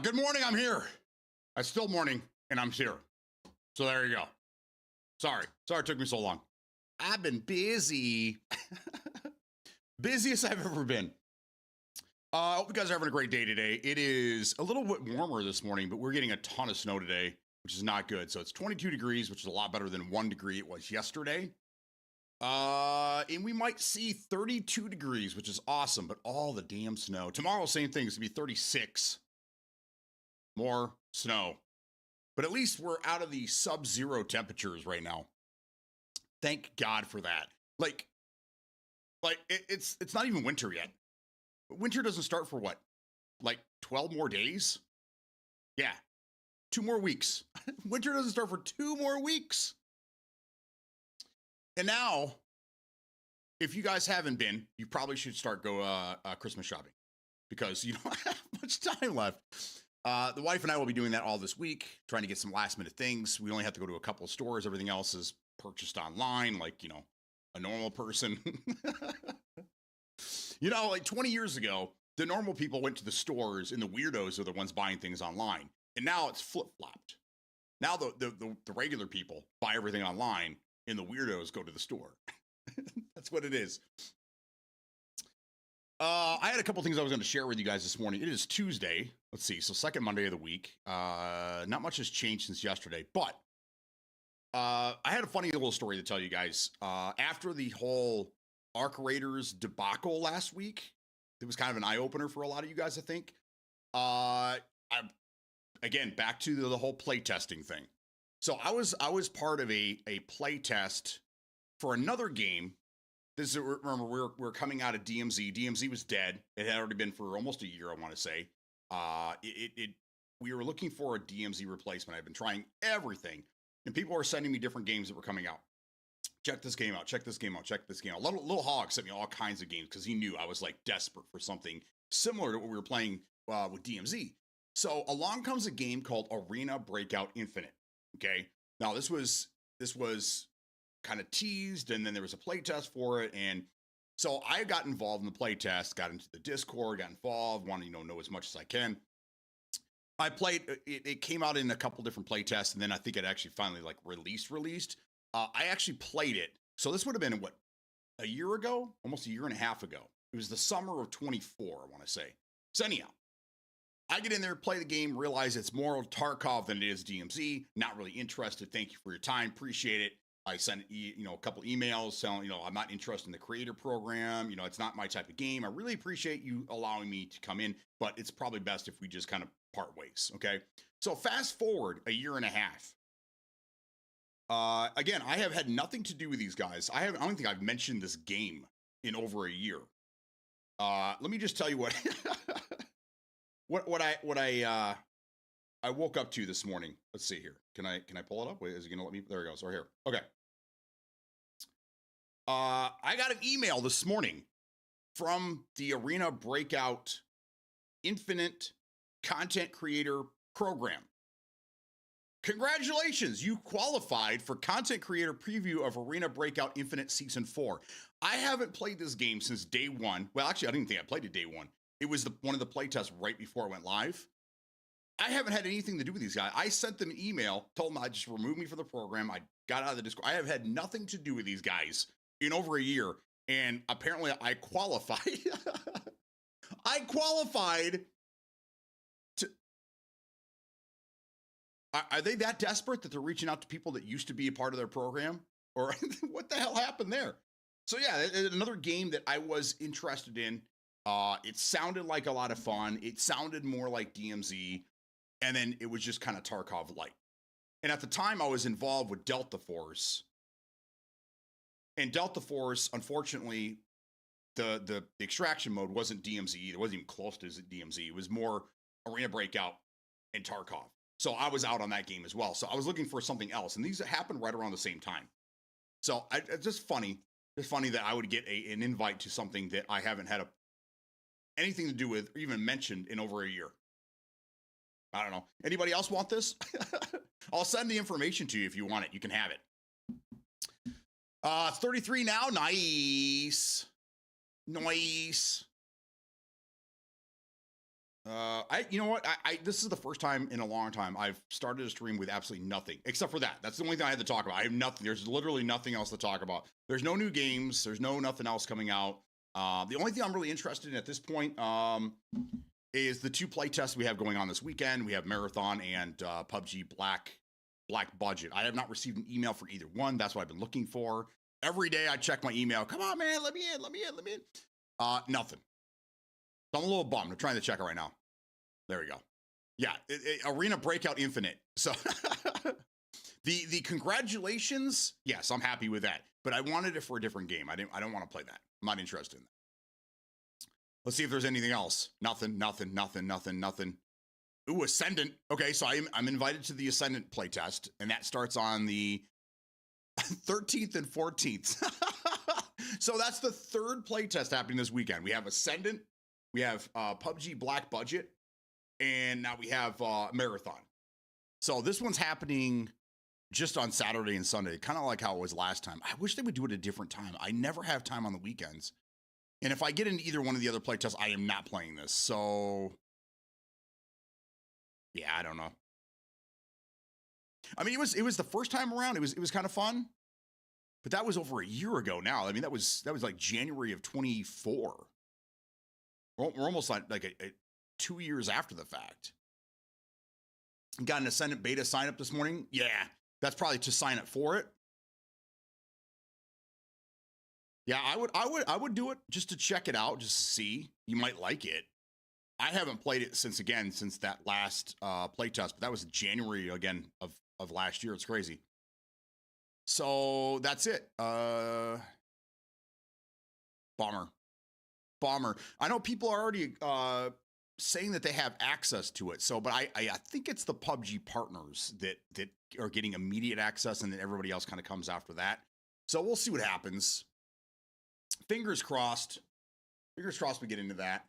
Good morning. I'm here. It's still morning, and I'm here. So there you go. Sorry it took me so long. I've been busy. Busiest I've ever been. I hope you guys are having a great day today. It is a little bit warmer this morning, but we're getting a ton of snow today, which is not good. So it's 22 degrees, which is a lot better than 1 degree it was yesterday. And we might see 32 degrees, which is awesome, but all the damn snow. Tomorrow, same thing. It's going to be 36. More snow. But at least we're out of the sub-zero temperatures right now. Thank God for that. It's not even winter yet. Winter doesn't start for what? Like 12 more days? Yeah. 2 more weeks. Winter doesn't start for 2 more weeks. And now, if you guys haven't been, you probably should start Christmas shopping because you don't have much time left. The wife and I will be doing that all this week, trying to get some last minute things. We only have to go to a couple of stores. Everything else is purchased online, like, a normal person. Like 20 years ago, the normal people went to the stores and the weirdos are the ones buying things online. And now it's flip-flopped. Now the regular people buy everything online and the weirdos go to the store. That's what it is. I had a couple things I was going to share with you guys this morning. It is Tuesday. Let's see. So second Monday of the week. Not much has changed since yesterday, but I had a funny little story to tell you guys. After the whole Arc Raiders debacle last week, it was kind of an eye-opener for a lot of you guys, I think. Again, back to the whole play testing thing. So I was part of a play test for another game. Remember, we're coming out of DMZ. DMZ was dead. It had already been for almost a year, I want to say. We were looking for a DMZ replacement. I've been trying everything, and people are sending me different games that were coming out. Check this game out. Check this game out. Check this game out. Little Hog sent me all kinds of games because he knew I was like desperate for something similar to what we were playing with DMZ. So along comes a game called Arena Breakout Infinite. Okay, now this was kind of teased, and then there was a play test for it, and so I got involved in the play test, got into the Discord, got involved, wanted to know as much as I can. I played it came out in a couple different play tests, and then I think it actually finally like released. I actually played it, so this would have been a year ago, almost a year and a half ago. It was the summer of 24, I want to say. So anyhow, I get in there, play the game, realize it's more Tarkov than it is DMZ. Not really interested. Thank you for your time. Appreciate it. I sent a couple emails telling I'm not interested in the creator program. It's not my type of game. I really appreciate you allowing me to come in, but it's probably best if we just kind of part ways. Okay. So fast forward a year and a half. Again, I have had nothing to do with these guys. I don't think I've mentioned this game in over a year. Let me just tell you what I woke up to this morning. Let's see here. Can I pull it up? Wait, is it gonna let me? There we go. So right here. Okay. I got an email this morning from the Arena Breakout Infinite Content Creator Program. Congratulations, you qualified for Content Creator Preview of Arena Breakout Infinite Season 4. I haven't played this game since day one. Well, actually, I didn't think I played it day one. It was one of the play tests right before it went live. I haven't had anything to do with these guys. I sent them an email, told them I just removed me from the program. I got out of the Discord. I have had nothing to do with these guys in over a year. And apparently I qualified. I qualified to... Are they that desperate that they're reaching out to people that used to be a part of their program? Or what the hell happened there? So yeah, another game that I was interested in. It sounded like a lot of fun. It sounded more like DMZ. And then it was just kind of Tarkov light. And at the time, I was involved with Delta Force. And Delta Force, unfortunately, the extraction mode wasn't DMZ either. It wasn't even close to DMZ. It was more Arena Breakout and Tarkov. So I was out on that game as well. So I was looking for something else. And these happened right around the same time. So it's just funny. It's funny that I would get an invite to something that I haven't had anything to do with or even mentioned in over a year. I don't know. Anybody else want this? I'll send the information to you if you want it. You can have it. 33 now. Nice. Nice. You know what? This is the first time in a long time I've started a stream with absolutely nothing except for that. That's the only thing I had to talk about. I have nothing. There's literally nothing else to talk about. There's no new games. There's nothing else coming out. The only thing I'm really interested in at this point, is the 2 play tests we have going on this weekend. We have Marathon and PUBG Black Budget. I have not received an email for either one. That's what I've been looking for. Every day I check my email. Come on, man, let me in. Nothing. So I'm a little bummed. I'm trying to check it right now. There we go. Yeah, Arena Breakout Infinite. So the congratulations, yes, I'm happy with that. But I wanted it for a different game. I don't want to play that. I'm not interested in that. Let's see if there's anything else. Nothing. Ooh, Ascendant. Okay, so I'm invited to the Ascendant playtest, and that starts on the 13th and 14th. So that's the 3rd playtest happening this weekend. We have Ascendant, we have PUBG Black Budget, and now we have Marathon. So this one's happening just on Saturday and Sunday, kind of like how it was last time. I wish they would do it at a different time. I never have time on the weekends. And if I get into either one of the other playtests, I am not playing this. So, yeah, I don't know. I mean, it was the first time around. It was kind of fun, but that was over a year ago now. I mean, that was like January of 24. We're almost like a 2 years after the fact. Got an Ascendant beta sign up this morning. Yeah, that's probably to sign up for it. Yeah, I would do it just to check it out, just to see. You might like it. I haven't played it since that last playtest, but that was January again of last year. It's crazy. So that's it. Bummer. I know people are already saying that they have access to it. So, but I think it's the PUBG partners that are getting immediate access, and then everybody else kind of comes after that. So we'll see what happens. Fingers crossed. Fingers crossed we get into that.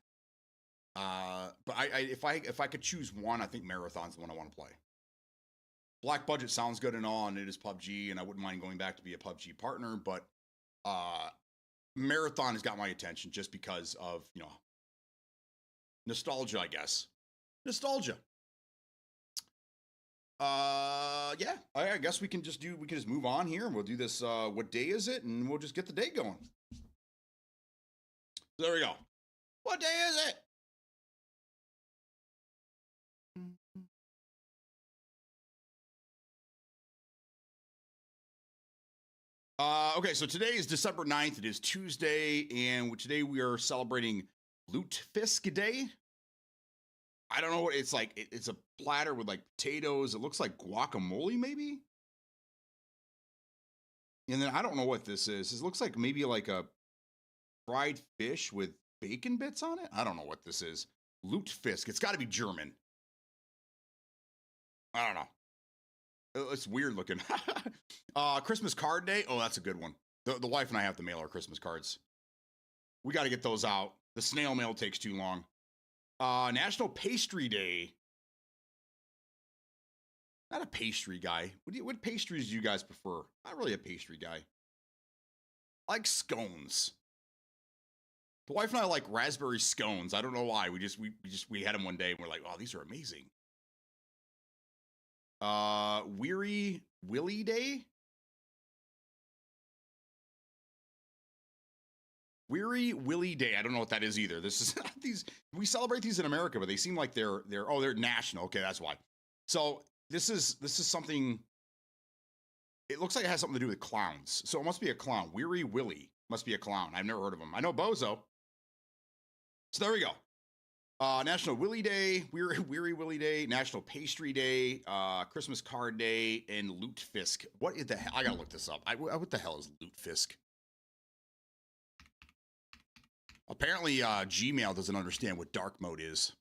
But if I could choose one, I think Marathon's the one I want to play. Black Budget sounds good and all, and it is PUBG, and I wouldn't mind going back to be a PUBG partner, but Marathon has got my attention just because of, nostalgia, I guess. Nostalgia. Yeah, I guess we can just move on here, and we'll do this. What day is it? And we'll just get the day going. There we go. What day is it? Okay, so today is December 9th. It is Tuesday, and today we are celebrating Lutefisk Day. I don't know what it's like. It's a platter with like potatoes. It looks like guacamole, maybe. And then I don't know what this is. This looks like maybe like a fried fish with bacon bits on it. I don't know what this is. Lutefisk. It's got to be German. I don't know. It's weird looking. Christmas card day. Oh, that's a good one. The wife and I have to mail our Christmas cards. We got to get those out. The snail mail takes too long. National Pastry Day. Not a pastry guy. What pastries do you guys prefer? Not really a pastry guy. I like scones. The wife and I like raspberry scones. I don't know why. We had them one day and we're like, oh, these are amazing. Weary Willy Day. Weary Willy Day. I don't know what that is either. This is we celebrate these in America, but they seem like they're national. Okay, that's why. So this is something. It looks like it has something to do with clowns. So it must be a clown. Weary Willy must be a clown. I've never heard of him. I know Bozo. So there we go. National Willy Day, Weary Willy Day, National Pastry Day, Christmas Card Day, and Lutefisk. What is the hell? I gotta look this up. What the hell is Lutefisk? Apparently, Gmail doesn't understand what dark mode is.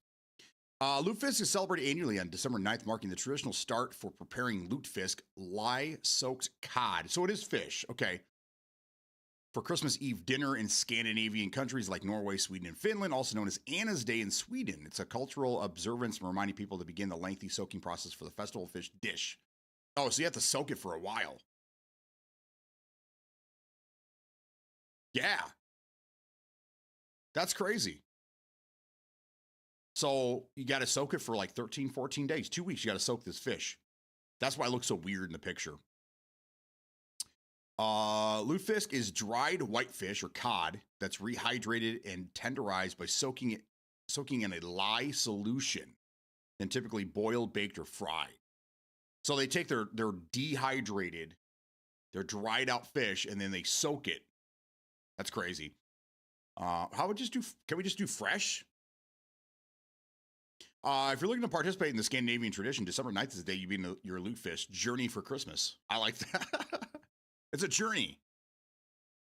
Lutefisk is celebrated annually on December 9th, marking the traditional start for preparing lutefisk, lye-soaked cod. So it is fish, okay. For Christmas Eve dinner in Scandinavian countries like Norway, Sweden, and Finland, also known as Anna's Day in Sweden. It's a cultural observance reminding people to begin the lengthy soaking process for the festival fish dish. Oh, so you have to soak it for a while. Yeah. That's crazy. So you got to soak it for like 13, 14 days, 2 weeks. You got to soak this fish. That's why it looks so weird in the picture. Lutefisk is dried whitefish or cod that's rehydrated and tenderized by soaking in a lye solution, and typically boiled, baked, or fried. So they take their dehydrated, their dried out fish, and then they soak it. That's crazy. Can we just do fresh? If you're looking to participate in the Scandinavian tradition, December 9th is the day you begin your lutefisk journey for Christmas. I like that. It's a journey.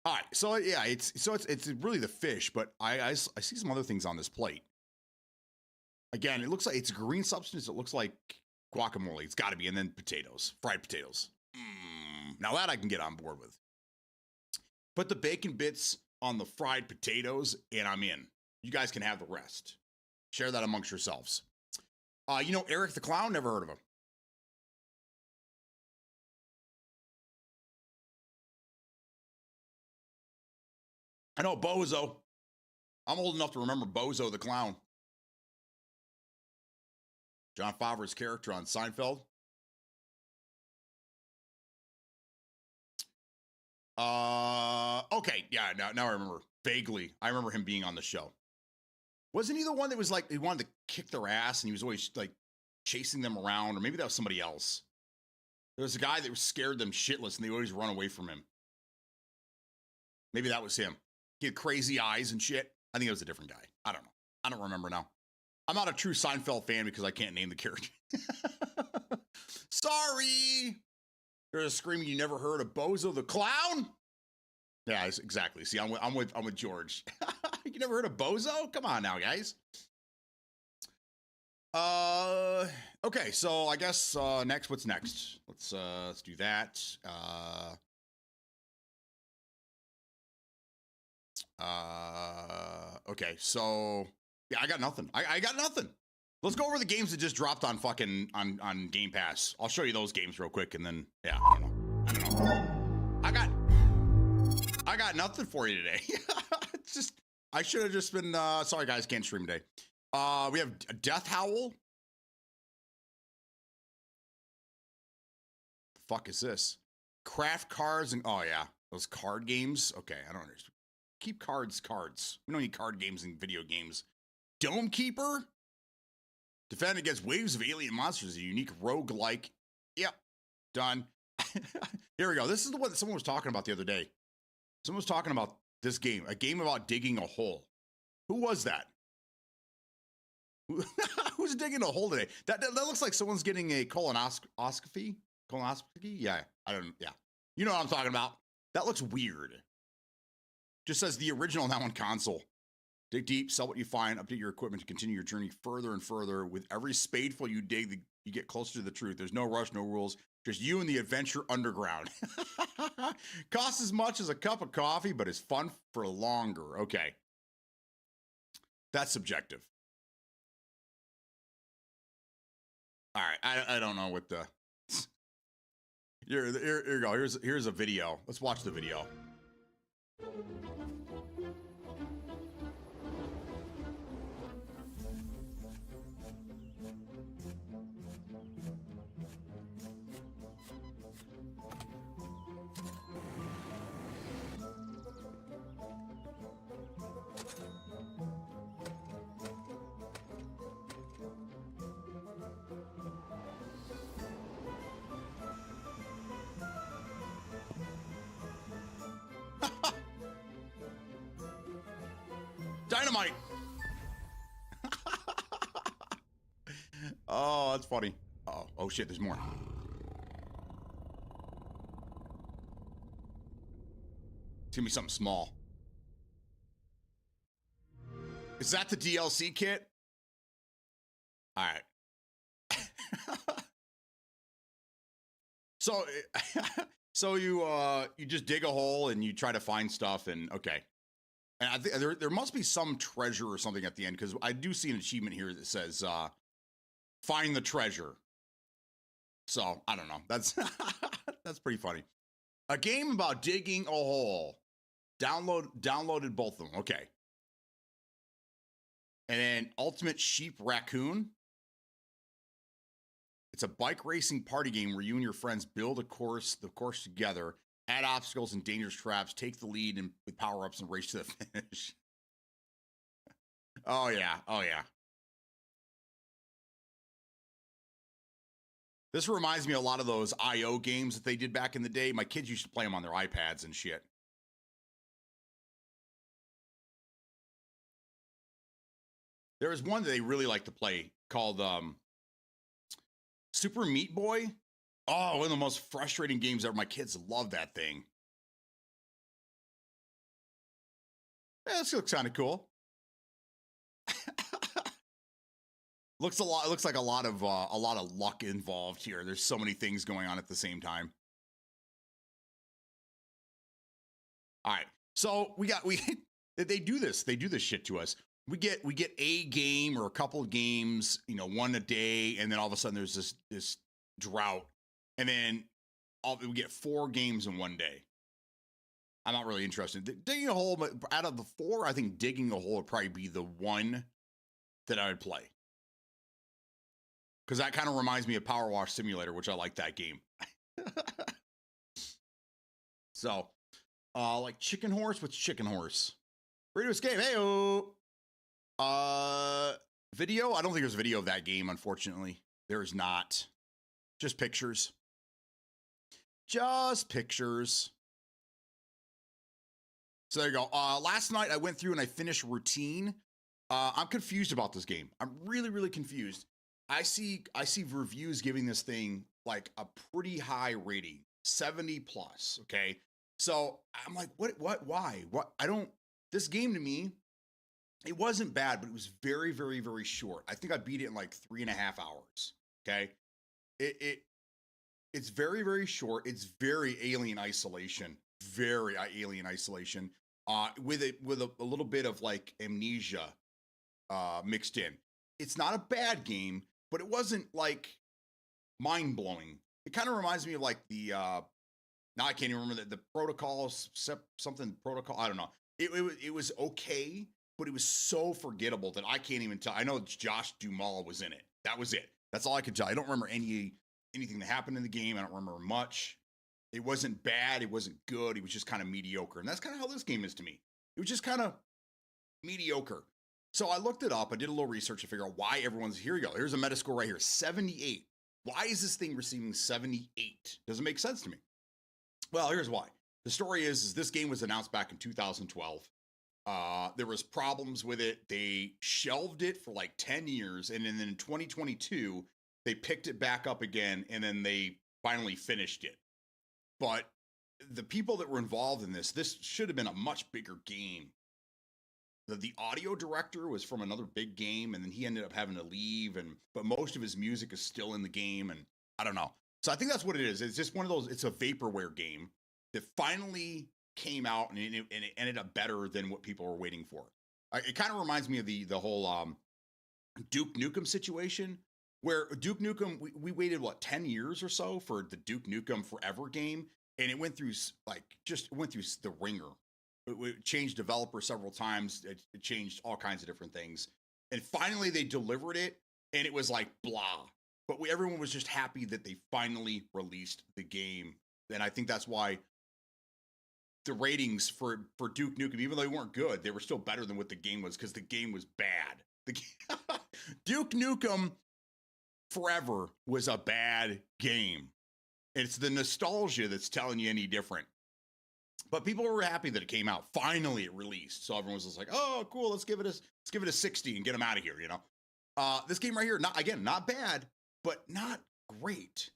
All right, so yeah, it's really the fish, but I see some other things on this plate. Again, it looks like it's a green substance. It looks like guacamole. It's got to be, and then potatoes, fried potatoes. Now that I can get on board with. Put the bacon bits on the fried potatoes, and I'm in. You guys can have the rest. Share that amongst yourselves. Eric the Clown, never heard of him. I know Bozo. I'm old enough to remember Bozo the Clown. John Favreau's character on Seinfeld. Okay, yeah, now I remember. Vaguely. I remember him being on the show. Wasn't he the one that was like, he wanted to kick their ass and he was always like chasing them around? Or maybe that was somebody else. There was a guy that was scared them shitless and they always run away from him. Maybe that was him. He had crazy eyes and shit. I think it was a different guy. I don't know. I don't remember now. I'm not a true Seinfeld fan because I can't name the character. Sorry. There's a screaming you never heard of Bozo the Clown? Yeah, exactly. See, I'm with George. You never heard of Bozo? Come on now, guys. Okay, so I guess next, what's next? Let's do that. Okay, so yeah, I got nothing. I got nothing. Let's go over the games that just dropped on fucking on Game Pass. I'll show you those games real quick, and then yeah, I don't know. I got nothing for you today. It's just I should have just been sorry guys, can't stream today. We have Death Howl. The fuck is this? Craft cards and oh yeah, those card games. Okay, I don't understand. Keep cards. We don't need card games in video games. Dome Keeper. Defend against waves of alien monsters, a unique rogue-like. Yep, done. Here we go. This is the one that someone was talking about the other day. Someone was talking about this game, a game about digging a hole. Who was that? Who's digging a hole today? That looks like someone's getting a colonoscopy. Colonoscopy? Yeah, I don't. Yeah, you know what I'm talking about. That looks weird. Just says the original now on console. Dig deep, sell what you find, update your equipment to continue your journey further and further. With every spadeful you dig, you get closer to the truth. There's no rush, no rules. Just you and the adventure underground. Costs as much as a cup of coffee, but is fun for longer. Okay. That's subjective. All right. I don't know what the... Here you go. Here's a video. Let's watch the video. Dynamite. Oh, that's funny. Oh shit, there's more. It's gonna be something small. Is that the DLC kit? All right. So you just dig a hole and you try to find stuff and okay. And I think there must be some treasure or something at the end because I do see an achievement here that says find the treasure. So I don't know. That's that's pretty funny. A game about digging a hole. Downloaded both of them. Okay. And then Ultimate Sheep Raccoon. It's a bike racing party game where you and your friends build the course together, add obstacles and dangerous traps, take the lead and with power-ups and race to the finish. Oh yeah. Oh yeah. This reminds me a lot of those IO games that they did back in the day. My kids used to play them on their iPads and shit. There was one that they really like to play called Super Meat Boy. Oh, one of the most frustrating games ever. My kids love that thing. Yeah, this looks kind of cool. Looks like a lot of luck involved here. There's so many things going on at the same time. All right, so they do this. They do this shit to us. We get a game or a couple of games, one a day, and then all of a sudden there's this drought, and then we get 4 games in one day. I'm not really interested. Digging a hole, but out of the 4, I think digging a hole would probably be the one that I would play. Because that kind of reminds me of Power Wash Simulator, which I like that game. So, like Chicken Horse? What's Chicken Horse? Ready to escape. Hey-o! Video? I don't think there's a video of that game, unfortunately. There is not. Just pictures. Just pictures. So there you go. Last night I went through and I finished Routine. I'm confused about this game. I'm really, really confused. I see reviews giving this thing like a pretty high rating, 70 plus. Okay. So I'm like, why? This game to me, it wasn't bad, but it was very, very, very short. I think I beat it in like 3.5 hours. Okay. It's very, very short. It's very Alien Isolation, with a little bit of like Amnesia mixed in. It's not a bad game, but it wasn't like mind blowing. It kind of reminds me of like the now I can't even remember the protocols, something protocol. I don't know. It was okay, but it was so forgettable that I can't even tell. I know Josh Duhamel was in it. That was it. That's all I could tell. I don't remember anything that happened in the game. I don't remember much. It wasn't bad. It wasn't good. It was just kind of mediocre. And that's kind of how this game is to me. It was just kind of mediocre. So I looked it up. I did a little research to figure out why everyone's, here you go. Here's a Metascore right here, 78. Why is this thing receiving 78? Doesn't make sense to me. Well, here's why. The story is this game was announced back in 2012. There was problems with it. They shelved it for like 10 years. And then in 2022, they picked it back up again. And then they finally finished it. But the people that were involved in this should have been a much bigger game. The audio director was from another big game, and then he ended up having to leave. But most of his music is still in the game, and I don't know. So I think that's what it is. It's just one of those. It's a vaporware game that finally came out, and it ended up better than what people were waiting for. It kind of reminds me of the whole Duke Nukem situation, where Duke Nukem we waited 10 years or so for the Duke Nukem Forever game, and it went through the ringer. It changed developer several times. It changed all kinds of different things. And finally they delivered it, and it was like blah. But everyone was just happy that they finally released the game. And I think that's why the ratings for Duke Nukem, even though they weren't good, they were still better than what the game was, because the game was bad. Duke Nukem Forever was a bad game. It's the nostalgia that's telling you any different. But people were happy that it came out. Finally, it released. So everyone was just like, "Oh, cool! Let's give it a 60 and get them out of here." This game right here, not bad, but not great.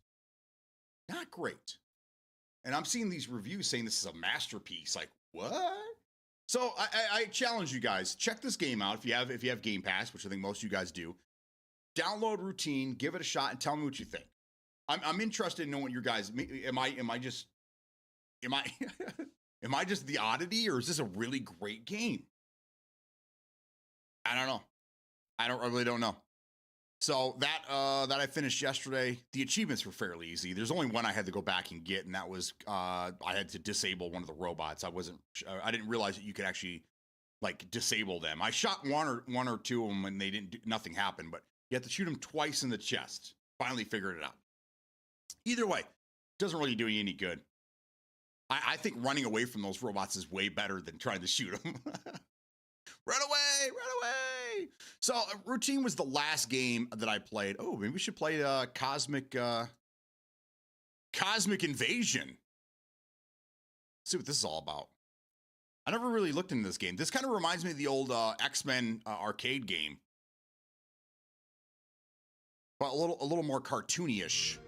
Not great. And I'm seeing these reviews saying this is a masterpiece. Like, what? So I challenge you guys, check this game out if you have Game Pass, which I think most of you guys do. Download Routine, give it a shot, and tell me what you think. I'm interested in knowing what your guys. Am I just Am I just the oddity, or is this a really great game? I don't know. I really don't know. So that I finished yesterday. The achievements were fairly easy. There's only one I had to go back and get, and that was I had to disable one of the robots. I didn't realize that you could actually like disable them. I shot one or two of them and nothing happened, but you have to shoot them twice in the chest. Finally figured it out. Either way, doesn't really do you any good. I think running away from those robots is way better than trying to shoot them. Run away, run away. So Routine was the last game that I played. Oh, maybe we should play Cosmic Invasion. Let's see what this is all about. I never really looked into this game. This kind of reminds me of the old X-Men arcade game, but a little more cartoony-ish.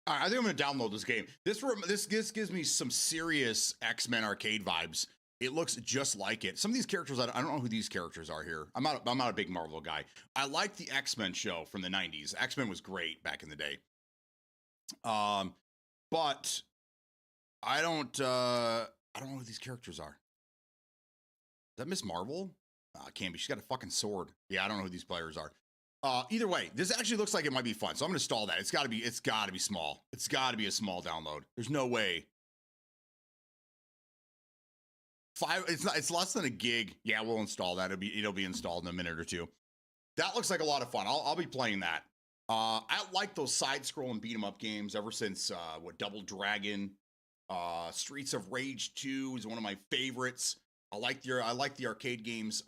All right, I think I'm going to download this game. This gives me some serious X-Men arcade vibes. It looks just like it. Some of these characters, I don't know who these characters are here. I'm not a big Marvel guy. I like the X-Men show from the 90s. X-Men was great back in the day. But I don't know who these characters are. Is that Miss Marvel? It can't be. She's got a fucking sword. Yeah, I don't know who these players are. Either way, this actually looks like it might be fun. So I'm going to install that. It's got to be small. It's got to be a small download. There's no way. It's less than a gig. Yeah, we'll install that. It'll be installed in a minute or two. That looks like a lot of fun. I'll be playing that. I like those side-scrolling beat 'em up games ever since Double Dragon. Streets of Rage 2 is one of my favorites. I like the arcade games.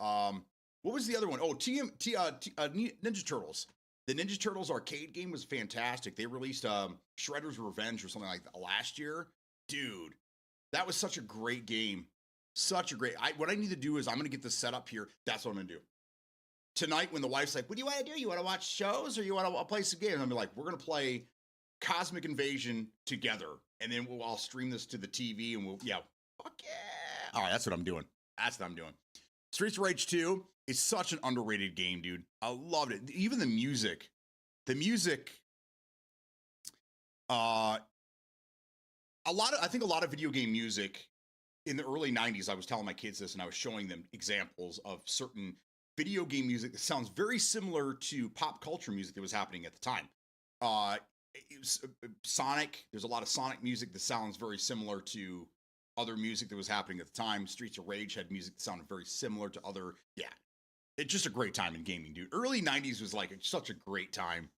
What was the other one? Oh, Ninja Turtles. The Ninja Turtles arcade game was fantastic. They released Shredder's Revenge or something like that last year. Dude, that was such a great game. What I need to do is I'm going to get this set up here. That's what I'm going to do. Tonight when the wife's like, what do you want to do? You want to watch shows or you want to play some games? I'm like, we're going to play Cosmic Invasion together. And then I'll stream this to the TV and fuck yeah. All right, that's what I'm doing. Streets of Rage 2 is such an underrated game, dude. I loved it. Even the music, I think a lot of video game music in the early 90s, I was telling my kids this and I was showing them examples of certain video game music that sounds very similar to pop culture music that was happening at the time. Sonic, there's a lot of Sonic music that sounds very similar to other music that was happening at the time. Streets of Rage had music that sounded very similar to other, it's just a great time in gaming, dude. Early 90s was like such a great time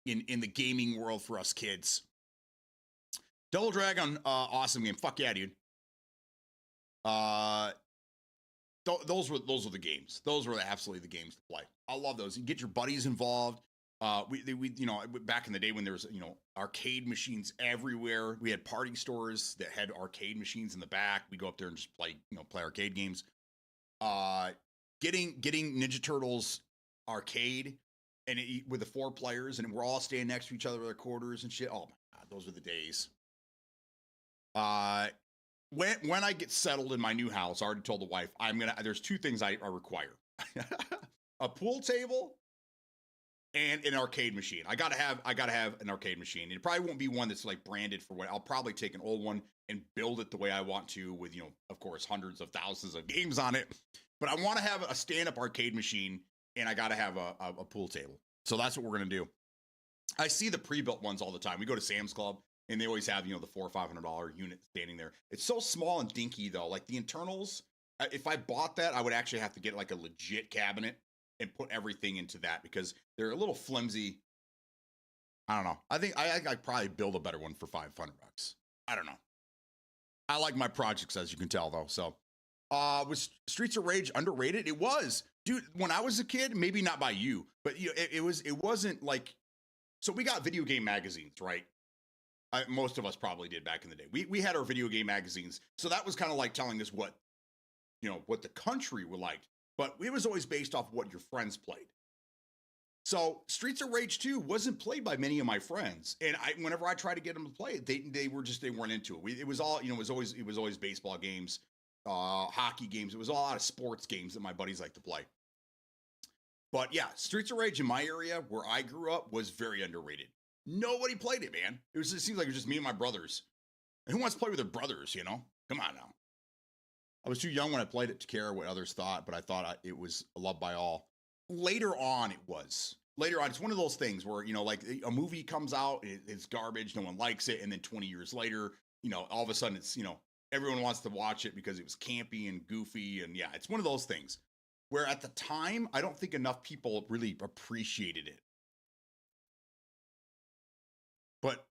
in the gaming world for us kids. Double Dragon, awesome game. Fuck yeah, dude. Those were the games. Those were absolutely the games to play. I love those. You get your buddies involved. We back in the day when there was, arcade machines everywhere. We had party stores that had arcade machines in the back. We go up there and just play arcade games. Getting Ninja Turtles arcade and with the 4 players and we're all staying next to each other with our quarters and shit. Oh my God, those were the days. When I get settled in my new house, I already told the wife, there's 2 things I require. A pool table and an arcade machine. I gotta have an arcade machine. It probably won't be one that's like branded for what I'll probably take an old one and build it the way I want to with, of course, hundreds of thousands of games on it. But I want to have a stand-up arcade machine and I gotta have a pool table. So that's what we're gonna do. I see the pre-built ones all the time. We go to Sam's Club and they always have, you know, the $400 or $500 unit standing there. It's so small and dinky though. Like the internals, if I bought that, I would actually have to get like a legit cabinet and put everything into that because they're a little flimsy. I don't know. I think I probably build a better one for $500. I don't know. I like my projects, as you can tell, though. So, was Streets of Rage underrated? It was, dude. When I was a kid, maybe not by you, but you know, it wasn't like. So we got video game magazines, right? Most of us probably did back in the day. We had our video game magazines, so that was kind of like telling us what, you know, what the country would like. But it was always based off what your friends played. So Streets of Rage 2 wasn't played by many of my friends, and whenever I tried to get them to play it, they weren't into it. It was all, you know, it was always baseball games, hockey games. It was all out of sports games that my buddies like to play. But yeah, Streets of Rage in my area where I grew up was very underrated. Nobody played it, man. It seems like it was just me and my brothers. And who wants to play with their brothers? You know, come on now. I was too young when I played it to care what others thought, but I thought it was loved by all. Later on, it was. Later on, it's one of those things where, you know, like a movie comes out, it's garbage, no one likes it, and then 20 years later, you know, all of a sudden it's, you know, everyone wants to watch it because it was campy and goofy, and yeah, it's one of those things where at the time, I don't think enough people really appreciated it. But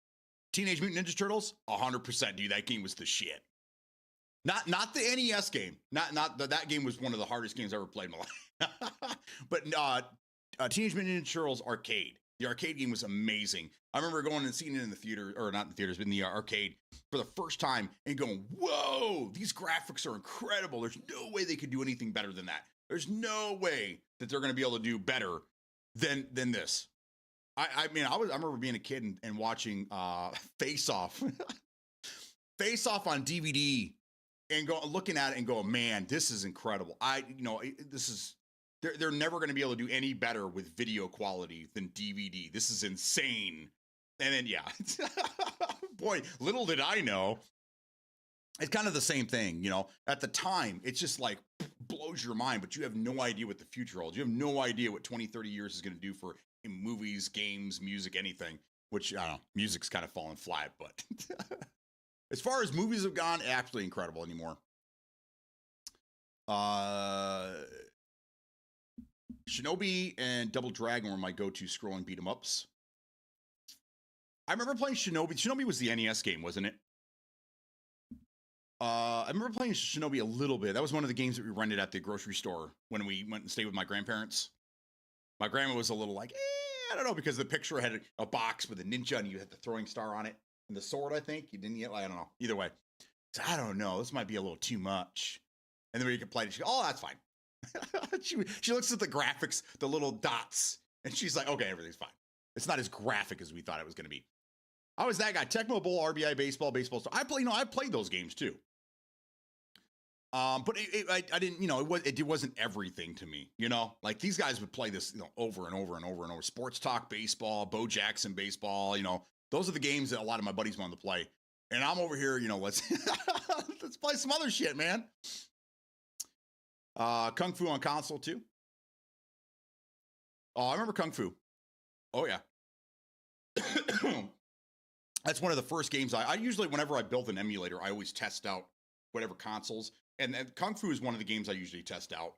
Teenage Mutant Ninja Turtles, 100%, dude, that game was the shit. Not the NES game. That game was one of the hardest games I ever played in my life. But Teenage Mutant Ninja Turtles arcade. The arcade game was amazing. I remember going and seeing it in the theater, or not in the theaters, but in the arcade for the first time and going, whoa, these graphics are incredible. There's no way they could do anything better than that. There's no way that they're going to be able to do better than this. I mean, I remember being a kid and watching Face Off. Face Off on DVD and looking at it and going, man, this is incredible. They're never going to be able to do any better with video quality than DVD. This is insane. And then, yeah, boy, little did I know. It's kind of the same thing, you know, at the time, it's just like blows your mind, but you have no idea what the future holds. You have no idea what 20, 30 years is going to do for movies, games, music, anything, which I don't know, music's kind of fallen flat, but as far as movies have gone, actually incredible anymore. Shinobi and Double Dragon were my go-to scrolling beat 'em ups. I remember playing Shinobi. Shinobi was the NES game, wasn't it? I remember playing Shinobi a little bit. That was one of the games that we rented at the grocery store when we went and stayed with my grandparents. My grandma was a little like, I don't know, because the picture had a box with a ninja and you had the throwing star on it and the sword, I think. You didn't yet? I don't know. Either way. So I don't know. This might be a little too much. And then when you could play it, she goes, oh, that's fine. she looks at the graphics, the little dots, and she's like, okay, everything's fine. It's not as graphic as we thought it was going to be. I was that guy. Tecmo Bowl, RBI Baseball, Baseball Star. I played those games too. But I didn't, you know, it wasn't everything to me, you know, like these guys would play this, you know, over and over and over and over. Sports Talk Baseball, Bo Jackson Baseball, you know, those are the games that a lot of my buddies wanted to play. And I'm over here, you know, let's play some other shit, man. Kung Fu on console too. Oh, I remember Kung Fu. Oh yeah. That's one of the first games I usually, whenever I build an emulator, I always test out whatever consoles. And Kung Fu is one of the games I usually test out.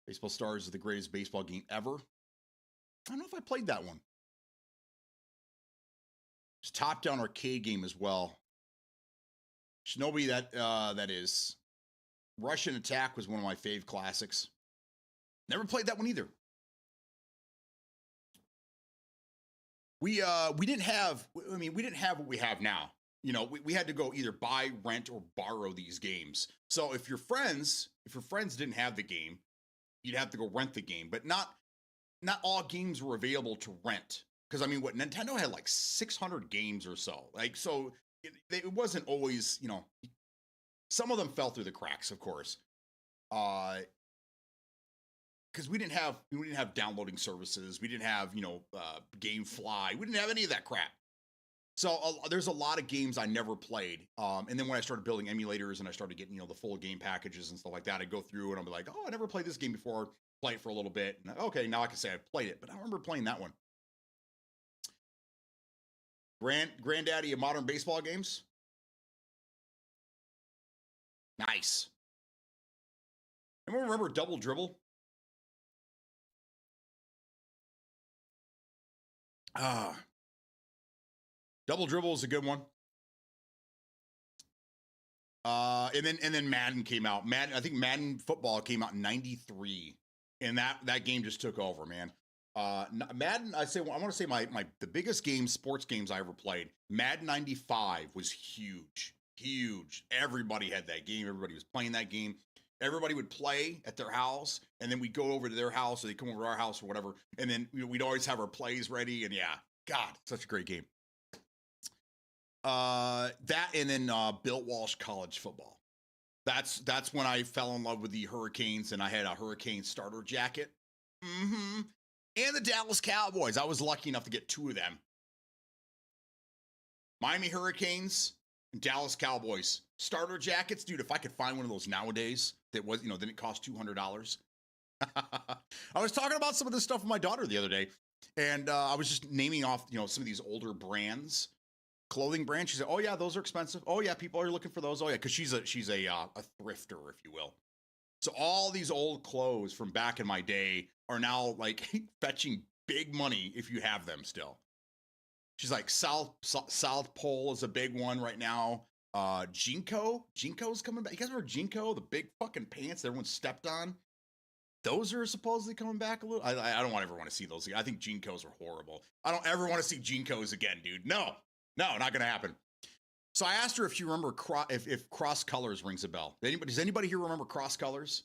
Baseball Stars is the greatest baseball game ever. I don't know if I played that one. It's top-down arcade game as well. Shinobi, that is. Russian Attack was one of my fave classics. Never played that one either. We didn't have what we have now. You know, we had to go either buy, rent, or borrow these games. So if your friends didn't have the game, you'd have to go rent the game. But not all games were available to rent. Because I mean, what Nintendo had like 600 games or so. Like, so it wasn't always, you know, some of them fell through the cracks, of course. Because we didn't have downloading services. We didn't have, you know, GameFly. We didn't have any of that crap. So there's a lot of games I never played. And then when I started building emulators and I started getting, the full game packages and stuff like that, I'd go through and I'll be like, oh, I never played this game before. Play it for a little bit. And, okay, now I can say I've played it, but I don't remember playing that one. Granddaddy of modern baseball games. Nice. Anyone remember Double Dribble? Double Dribble is a good one. And then Madden came out. I think Madden football came out in '93, and that game just took over, man. Madden, I want to say the biggest sports games I ever played. Madden '95 was huge. Everybody had that game. Everybody was playing that game. Everybody would play at their house, and then we'd go over to their house, or they come over to our house, or whatever. And then we'd always have our plays ready. And yeah, God, such a great game. That and then Bill Walsh college football. That's when I fell in love with the Hurricanes, and I had a Hurricane starter jacket. Mm-hmm. And the Dallas Cowboys. I was lucky enough to get 2 of them. Miami Hurricanes and Dallas Cowboys starter jackets, dude. If I could find one of those nowadays, that was didn't cost $200. I was talking about some of this stuff with my daughter the other day, and I was just naming off some of these older brands. Clothing brand. She said, "Oh yeah, those are expensive. Oh yeah, people are looking for those. Oh yeah," because she's a thrifter, if you will. So all these old clothes from back in my day are now like fetching big money if you have them still. She's like South Pole is a big one right now. Jinko's coming back. You guys remember Jinko, the big fucking pants that everyone stepped on? Those are supposedly coming back a little. I don't ever want to see those again. I think Jinkos are horrible. I don't ever want to see Jinkos again, dude. No, not gonna happen. So I asked her if you remember if Cross Colors rings a bell. Does anybody here remember Cross Colors?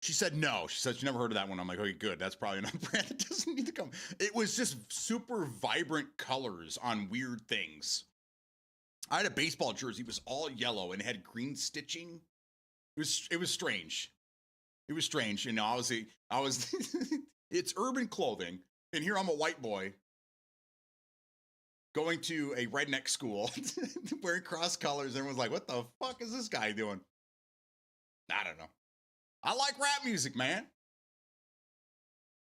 She said no. She said she never heard of that one. I'm like, okay, good. That's probably another brand that doesn't need to come. It was just super vibrant colors on weird things. I had a baseball jersey. It was all yellow and it had green stitching. It was strange. It was strange. I was it's urban clothing. And here I'm a white boy going to a redneck school wearing Cross Colors. Everyone's like, what the fuck is this guy doing? I don't know. I like rap music, man.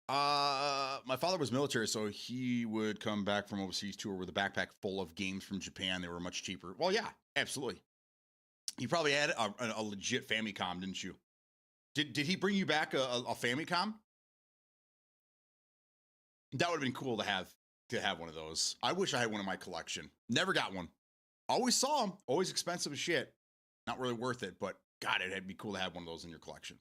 My father was military, so he would come back from overseas tour with a backpack full of games from Japan. They were much cheaper. Well, yeah, absolutely. You probably had a legit Famicom, didn't you? Did he bring you back a Famicom? That would have been cool to have one of those. I wish I had one in my collection. Never got one. Always saw them. Always expensive as shit. Not really worth it, but God, it'd be cool to have one of those in your collection.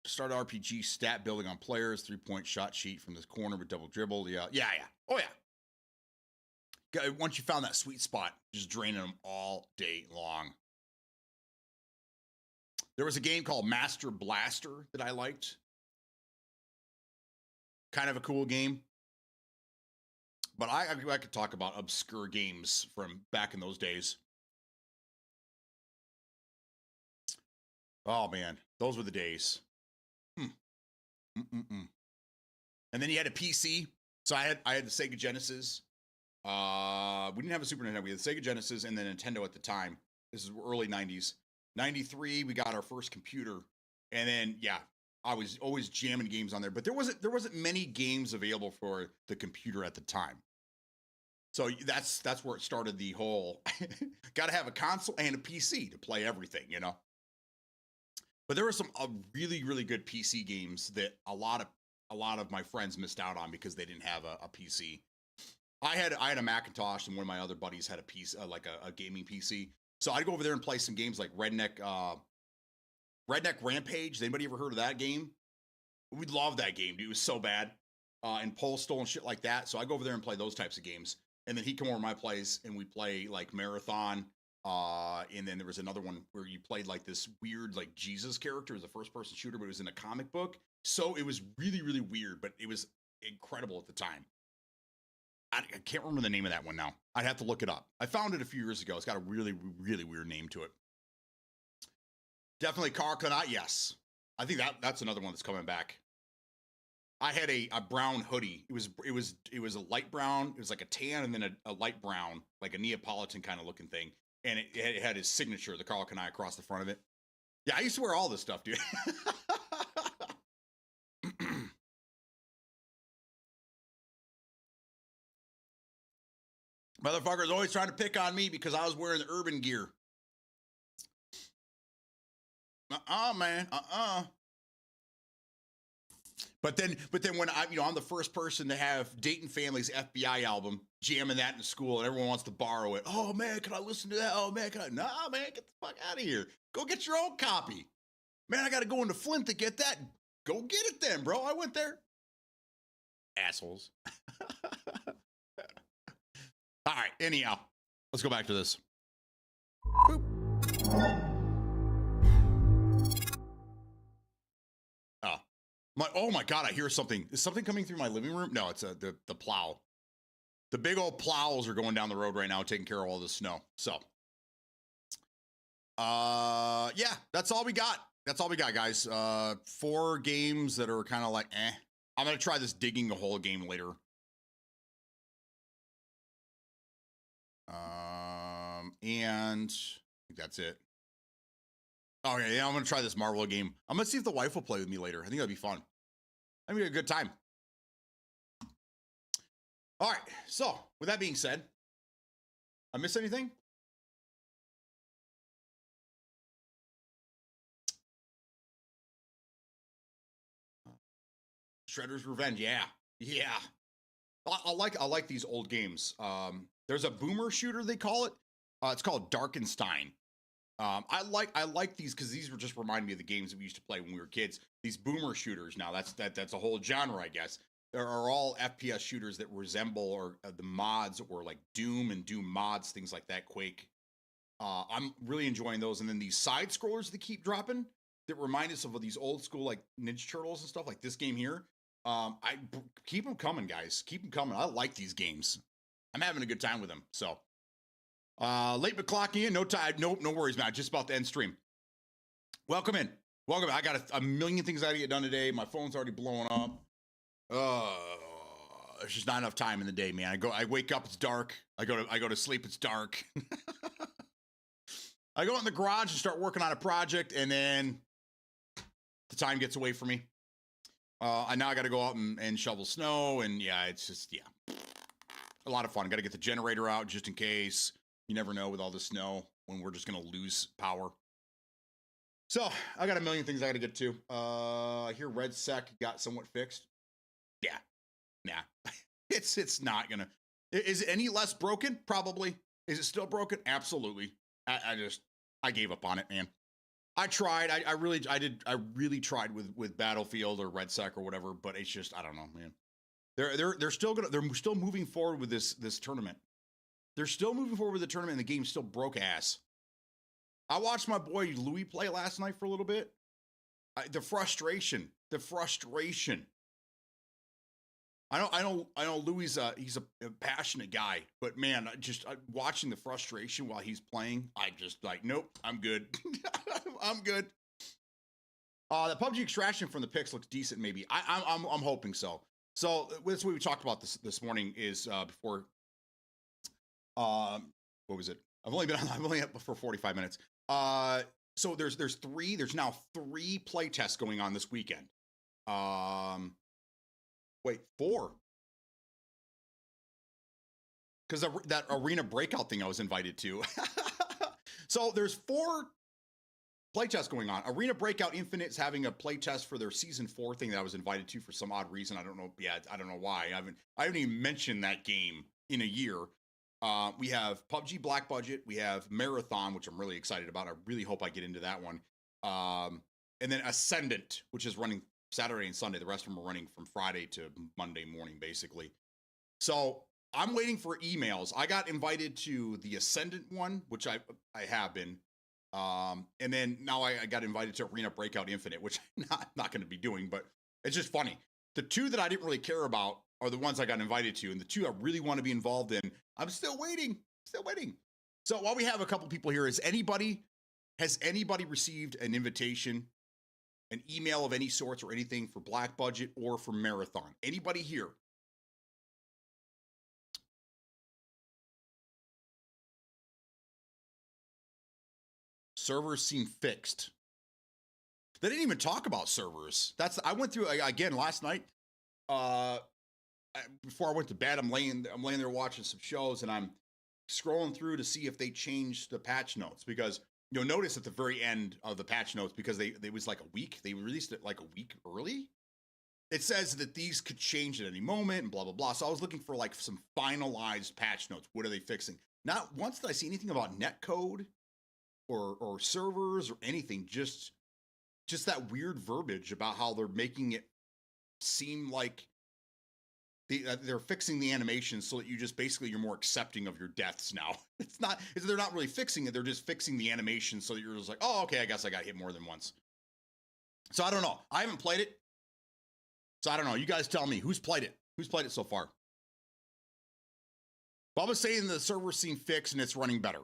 Start RPG stat building on players, 3-point shot sheet from this corner with double dribble. Yeah. Oh yeah. Once you found that sweet spot, just draining them all day long. There was a game called Master Blaster that I liked. Kind of a cool game. But I could talk about obscure games from back in those days. Oh man, those were the days. And then you had a PC. So I had the Sega Genesis. We didn't have a Super Nintendo. We had the Sega Genesis and the Nintendo at the time. This is early 90s. 93, we got our first computer. And then, yeah, I was always jamming games on there. But there wasn't many games available for the computer at the time. So that's where it started the whole, got to have a console and a PC to play everything, But there were some really, really good PC games that a lot of my friends missed out on because they didn't have a PC. I had a Macintosh, and one of my other buddies had a PC, like a gaming PC. So I'd go over there and play some games like Redneck Rampage. Anybody ever heard of that game? We loved that game, dude. It was so bad. And Postal and shit like that. So I go over there and play those types of games. And then he'd come over to my place and we'd play like Marathon. And then there was another one where you played like this weird, like Jesus character. It was a first person shooter, but it was in a comic book. So it was really, really weird, but it was incredible at the time. I can't remember the name of that one now. I'd have to look it up. I found it a few years ago. It's got a really, really weird name to it. Definitely Car Connaught. Yes. I think that's another one that's coming back. I had a brown hoodie. It was a light brown. It was like a tan and then a light brown, like a Neapolitan kind of looking thing. And it had his signature, the Carl Kanai, across the front of it. Yeah, I used to wear all this stuff, dude. Motherfuckers always trying to pick on me because I was wearing the urban gear. Man. But then when I'm the first person to have Dayton Family's FBI album, jamming that in school, and everyone wants to borrow it. Oh man, can I listen to that? Oh man, nah, man, get the fuck out of here. Go get your own copy. Man, I got to go into Flint to get that. Go get it then, bro. I went there. Assholes. All right, anyhow, let's go back to this. Boop. Oh my God, I hear something. Is something coming through my living room? No, it's the plow. The big old plows are going down the road right now, taking care of all the snow. So, yeah, that's all we got. That's all we got, guys. 4 games that are kind of like, eh. I'm going to try this digging a hole game later. And I think that's it. Okay, yeah, I'm going to try this Marvel game. I'm going to see if the wife will play with me later. I think that'd be fun. That'd be a good time. All right, so with that being said, I miss anything? Shredder's Revenge, yeah. I like these old games. There's a boomer shooter, they call it. It's called Darkenstein. I like these because these were just remind me of the games that we used to play when we were kids. These boomer shooters. Now that's a whole genre, I guess. There are all FPS shooters that resemble or the mods or like Doom and Doom mods, things like that. Quake. I'm really enjoying those. And then these side scrollers that keep dropping that remind us of these old school like Ninja Turtles and stuff like this game here. I keep them coming, guys. Keep them coming. I like these games. I'm having a good time with them. So. Late but clocking in, no time, no worries, man. Just about to end stream. Welcome in. I got a million things I gotta get done today. My phone's already blowing up. There's just not enough time in the day, man. I wake up, it's dark. I go to sleep, it's dark. I go in the garage and start working on a project, and then the time gets away from me. I got to go out and shovel snow, and yeah, it's just a lot of fun. Got to get the generator out just in case. You never know with all the snow when we're just going to lose power. So I got a million things I got to get to. I hear Red Sec got somewhat fixed. Yeah. Nah. It's not going to. Is it any less broken? Probably. Is it still broken? Absolutely. I gave up on it, man. I tried. I really tried with Battlefield or Red Sec or whatever, but it's just, I don't know, man. They're still moving forward with this tournament. They're still moving forward with the tournament, and the game's still broke ass. I watched my boy Louis play last night for a little bit. The frustration. I know Louis. He's a passionate guy, but man, just watching the frustration while he's playing, I just like, nope, I'm good. I'm good. The PUBG extraction from the pics looks decent. Maybe I'm hoping so. So that's what we talked about this morning. Is before. What was it? I've only up for 45 minutes. So there's now 3 play tests going on this weekend. Wait, 4. Because that arena breakout thing I was invited to. So there's 4 play tests going on. Arena Breakout Infinite is having a play test for their season 4 thing that I was invited to for some odd reason. I don't know. Yeah, I don't know why. I haven't even mentioned that game in a year. We have PUBG Black Budget. We have Marathon, which I'm really excited about. I really hope I get into that one. And then Ascendant, which is running Saturday and Sunday. The rest of them are running from Friday to Monday morning, basically. So I'm waiting for emails. I got invited to the Ascendant one, which I have been. And then now I got invited to Arena Breakout Infinite, which I'm not going to be doing, but it's just funny. The 2 that I didn't really care about are the ones I got invited to, and the 2 I really want to be involved in, I'm still waiting. So while we have a couple people here, has anybody received an invitation an email of any sorts or anything for Black Budget or for Marathon? Anybody here? Servers seem fixed. They didn't even talk about servers. I went through again last night. Before I went to bed, I'm laying there watching some shows, and I'm scrolling through to see if they changed the patch notes, because you'll notice at the very end of the patch notes, because they was like a week, they released it like a week early. It says that these could change at any moment and blah blah blah. So I was looking for like some finalized patch notes. What are they fixing? Not once did I see anything about netcode or servers or anything. Just that weird verbiage about how they're making it seem like they're fixing the animation so that you just basically you're more accepting of your deaths now. They're not really fixing it. They're just fixing the animation so that you're just like, oh, okay, I guess I got hit more than once. So I don't know. I haven't played it. So I don't know. You guys tell me who's played it. Who's played it so far? Bubba's saying the servers seem fixed and it's running better.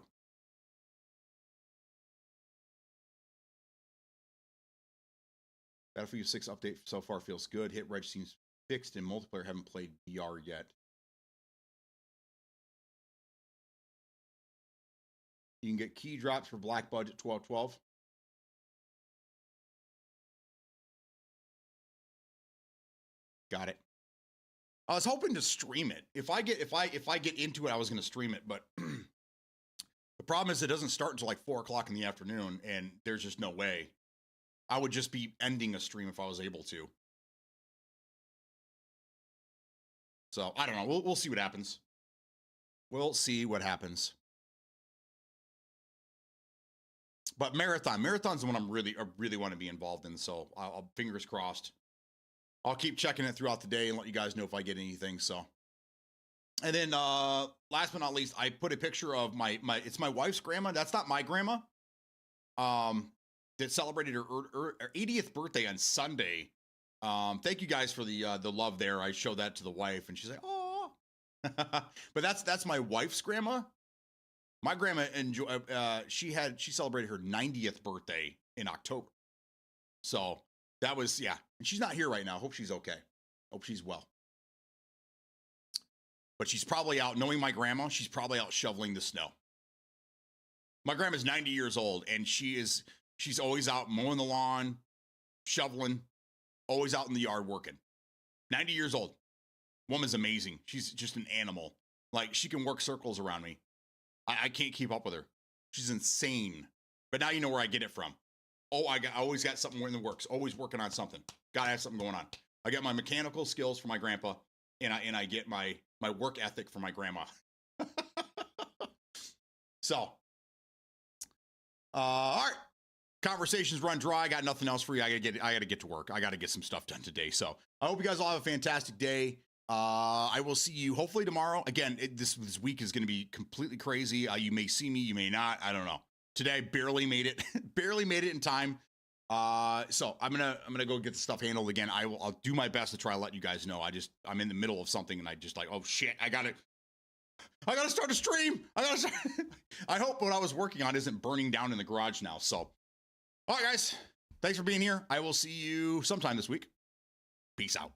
Battlefield 6 update so far feels good. Hit reg seems fixed in multiplayer. Haven't played VR yet. You can get key drops for Black Budget 1212. Got it. I was hoping to stream it. If I get into it, I was going to stream it, but the problem is it doesn't start until like 4 o'clock in the afternoon, and there's just no way. I would just be ending a stream if I was able to. So I don't know. We'll see what happens. We'll see what happens. But Marathon's the one I really want to be involved in. So I'll fingers crossed. I'll keep checking it throughout the day and let you guys know if I get anything. So, and then last but not least, I put a picture of it's my wife's grandma. That's not my grandma. That celebrated her 80th birthday on Sunday. Thank you guys for the love there. I showed that to the wife, and she's like, "Oh," but that's my wife's grandma. My grandma she celebrated her 90th birthday in October. So that was, yeah. And she's not here right now. Hope she's okay. Hope she's well. But she's probably out, knowing my grandma, she's probably out shoveling the snow. My grandma's 90 years old, and she's always out mowing the lawn, shoveling, always out in the yard working. 90 years old. Woman's amazing. She's just an animal. Like, she can work circles around me. I can't keep up with her. She's insane. But now you know where I get it from. Oh, I always got something in the works. Always working on something. Gotta have something going on. I get my mechanical skills from my grandpa, and I get my work ethic from my grandma. So, all right. Conversations run dry. I got nothing else for you. I gotta get to work. I gotta get some stuff done today. So I hope you guys all have a fantastic day. I will see you hopefully tomorrow. Again, this week is going to be completely crazy. You may see me, you may not. I don't know. Today I barely made it, barely made it in time. So I'm gonna go get the stuff handled again. I'll do my best to try to let you guys know. I'm in the middle of something, and I just like, oh shit, I gotta start a stream. I hope what I was working on isn't burning down in the garage now. So, all right, guys, thanks for being here. I will see you sometime this week. Peace out.